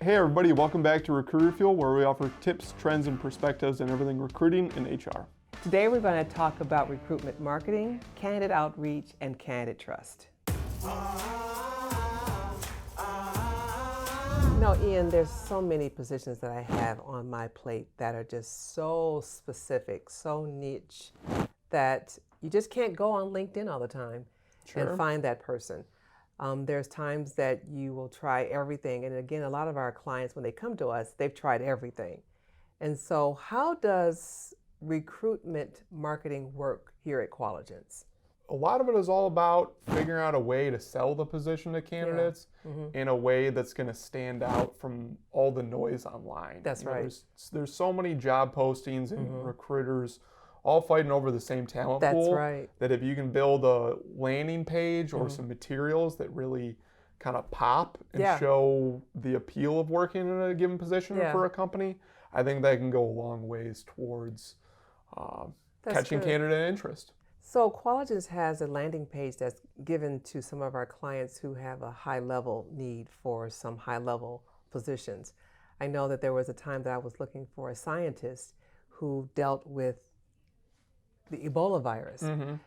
Hey everybody, welcome back to Recruiter Fuel, where we offer tips, trends, and perspectives on everything recruiting and HR. Today we're going to talk about recruitment marketing, candidate outreach, and candidate trust. No, Ian, there's so many positions that I have on my plate that are just so specific, so niche, that you just can't go on LinkedIn all the time and find that person. There's times that you will try everything. And again, a lot of our clients, when they come to us, they've tried everything. And so how does recruitment marketing work here at Qualligence? A lot of it is all about figuring out a way to sell the position to candidates in a way that's going to stand out from all the noise online. That's right. There's so many job postings and recruiters all fighting over the same talent pool. That's right. That if you can build a landing page or some materials that really kind of pop and show the appeal of working in a given position for a company, I think that can go a long ways towards catching candidate interest. So Qualligence has a landing page that's given to some of our clients who have a high-level need for some high-level positions. I know that there was a time that I was looking for a scientist who dealt with the Ebola virus.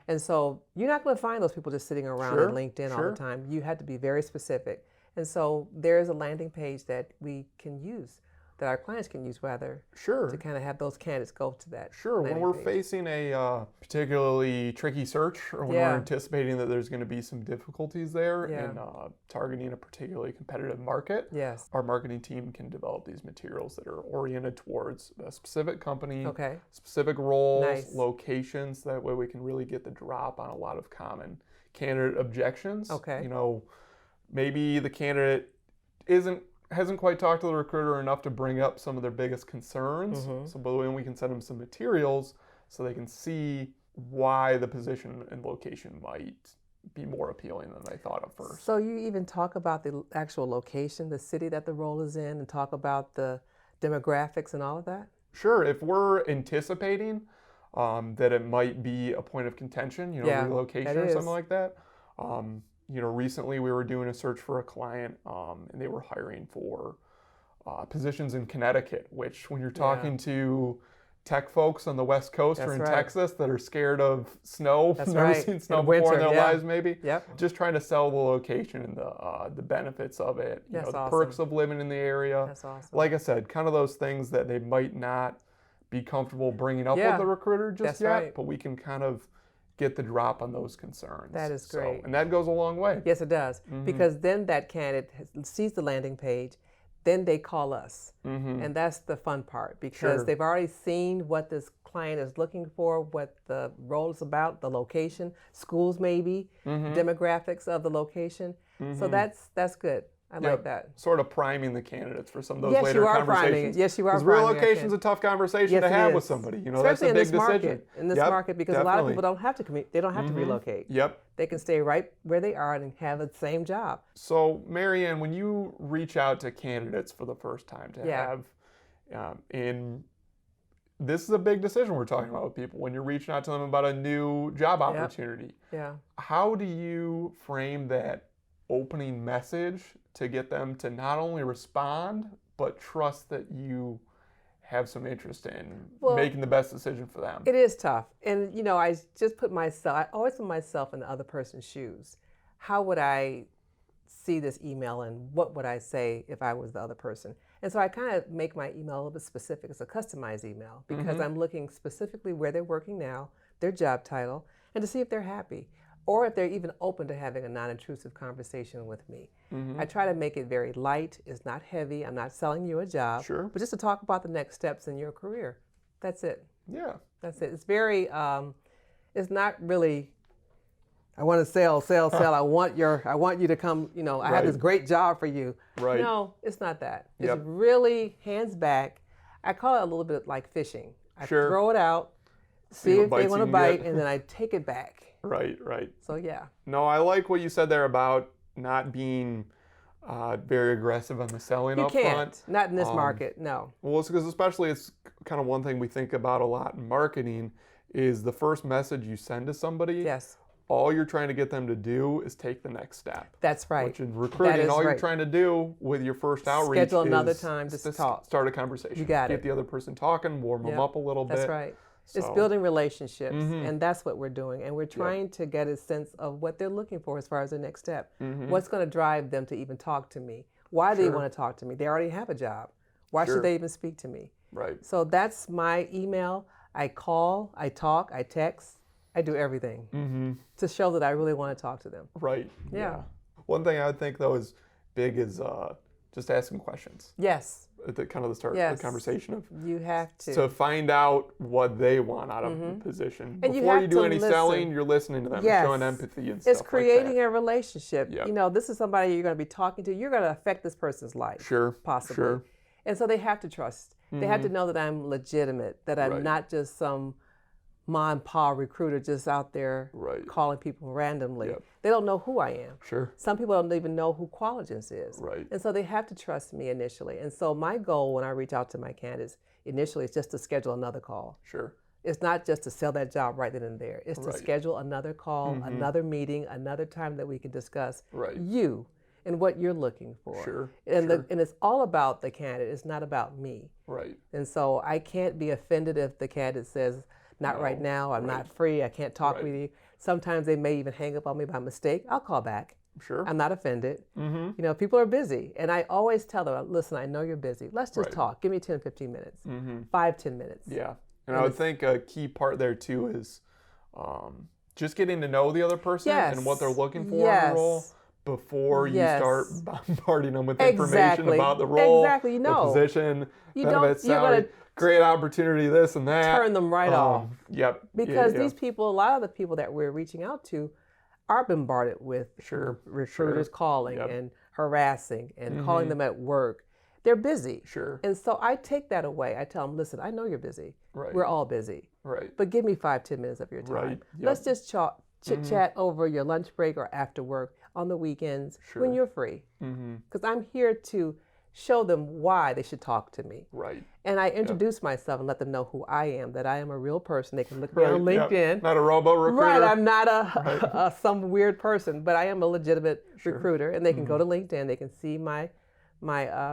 And so you're not going to find those people just sitting around on LinkedIn all the time. You had to be very specific. And so there's a landing page that we can use, that our clients can use rather, to kind of have those candidates go to that. When we're facing a particularly tricky search, or when we're anticipating that there's going to be some difficulties there in targeting a particularly competitive market, our marketing team can develop these materials that are oriented towards a specific company, specific roles, locations. That way we can really get the drop on a lot of common candidate objections. You know, maybe the candidate hasn't quite talked to the recruiter enough to bring up some of their biggest concerns. So by the way, we can send them some materials so they can see why the position and location might be more appealing than they thought at first. So you even talk about the actual location, the city that the role is in, and talk about the demographics and all of that? Sure. If we're anticipating that it might be a point of contention, you know, relocation or something like that, you know, recently we were doing a search for a client and they were hiring for positions in Connecticut, which when you're talking to tech folks on the West Coast or in Texas that are scared of snow, never seen snow before in their lives maybe, just trying to sell the location and the benefits of it, you know, the perks of living in the area. Like I said, kind of those things that they might not be comfortable bringing up with the recruiter just yet, but we can kind of get the drop on those concerns. That is great. And that goes a long way. Yes, it does. Because then that candidate sees the landing page, then they call us. And that's the fun part, because they've already seen what this client is looking for, what the role is about, the location, schools maybe, demographics of the location. So that's good. I like that. Sort of priming the candidates for some of those later conversations. Yes, you are priming. Because relocation's a tough conversation to have with somebody. You know, especially that's a big decision. In this market, because a lot of people don't have to commute. They don't have to relocate. They can stay right where they are and have the same job. So, Marianne, when you reach out to candidates for the first time to have, this is a big decision we're talking about with people. When you're reaching out to them about a new job opportunity, how do you frame that opening message to get them to not only respond, but trust that you have some interest in making the best decision for them? It is tough. And, you know, I always put myself in the other person's shoes. How would I see this email and what would I say if I was the other person? And so I kind of make my email a little bit specific. It's a customized email because I'm looking specifically where they're working now, their job title, and to see if they're happy, or if they're even open to having a non-intrusive conversation with me. I try to make it very light. It's not heavy. I'm not selling you a job, but just to talk about the next steps in your career. That's it. That's it. It's very, it's not really, I want to sell. I want you to come, you know, I have this great job for you. No, it's not that. It's really hands back. I call it a little bit like fishing. I throw it out, see if they want to bite, and then I take it back. Right. So No, I like what you said there about not being very aggressive on the selling up front. You can't. Not in this market, no. Well, it's because especially it's kind of one thing we think about a lot in marketing is the first message you send to somebody all you're trying to get them to do is take the next step. That's right. Which in recruiting, all you're trying to do with your first outreach schedule another is time to talk. Start a conversation. You got it. Get the other person talking, warm them up a little bit. That's right. So. It's building relationships, and that's what we're doing. And we're trying to get a sense of what they're looking for as far as the next step. What's going to drive them to even talk to me? Why do they want to talk to me? They already have a job. Why should they even speak to me? Right. So that's my email. I call, I talk, I text, I do everything to show that I really want to talk to them. Right. Yeah. One thing I would think though is big is just asking questions. Yes. At the kind of the start of the conversation of you have to find out what they want out of the position. And before you do any selling, you're listening to them, showing empathy and stuff. It's creating like a relationship. Yep. You know, this is somebody you're going to be talking to. You're going to affect this person's life. Sure. Possibly. Sure. And so they have to trust. They have to know that I'm legitimate, that I'm not just some mom and pop recruiter just out there calling people randomly. Yep. They don't know who I am. Sure. Some people don't even know who Qualligence is. Right. And so they have to trust me initially. And so my goal when I reach out to my candidates initially is just to schedule another call. Sure. It's not just to sell that job right then and there. It's to schedule another call, another meeting, another time that we can discuss you and what you're looking for. Sure. And and it's all about the candidate. It's not about me. Right. And so I can't be offended if the candidate says, not right now, I'm not free, I can't talk with you. Sometimes they may even hang up on me by mistake. I'll call back. Sure. I'm not offended. You know, people are busy. And I always tell them, listen, I know you're busy. Let's just talk. Give me 10, 15 minutes, 5, 10 minutes. Yeah. And I would think a key part there too is just getting to know the other person and what they're looking for in the role before you start bombarding them with information about the role, you know, the position, benefits, salary, great opportunity, this and that. Turn them right off. Yep. Because these people, a lot of the people that we're reaching out to are bombarded with recruiters calling and harassing and calling them at work. They're busy. Sure. And so I take that away. I tell them, listen, I know you're busy. Right. We're all busy. Right. But give me 5, 10 minutes of your time. Right. Yep. Let's just chit-chat over your lunch break or after work on the weekends when you're free. Because I'm here to show them why they should talk to me. Right. And I introduce myself and let them know who I am, that I am a real person. They can look me on LinkedIn. Yep. Not a robo recruiter. Right, I'm not some weird person, but I am a legitimate recruiter. And they can go to LinkedIn, they can see my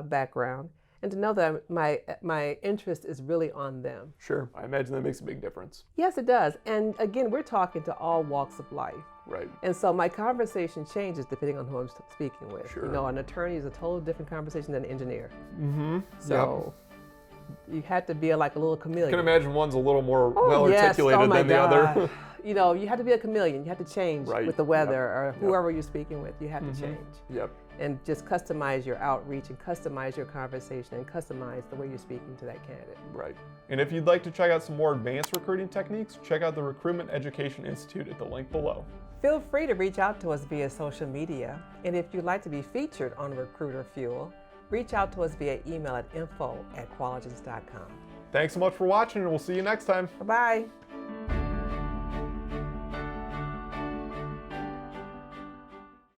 background, and to know that my interest is really on them. Sure, I imagine that makes a big difference. Yes, it does. And again, we're talking to all walks of life. Right. And so my conversation changes depending on who I'm speaking with. Sure. You know, an attorney is a totally different conversation than an engineer. So you have to be like a little chameleon. I can imagine one's a little more well-articulated than the other. You know, you have to be a chameleon. You have to change with the weather or whoever you're speaking with. You have to change. Yep. And just customize your outreach and customize your conversation and customize the way you're speaking to that candidate. Right. And if you'd like to check out some more advanced recruiting techniques, check out the Recruitment Education Institute at the link below. Feel free to reach out to us via social media. And if you'd like to be featured on Recruiter Fuel, reach out to us via email at info@qualligence.com. Thanks so much for watching, and we'll see you next time. Bye-bye.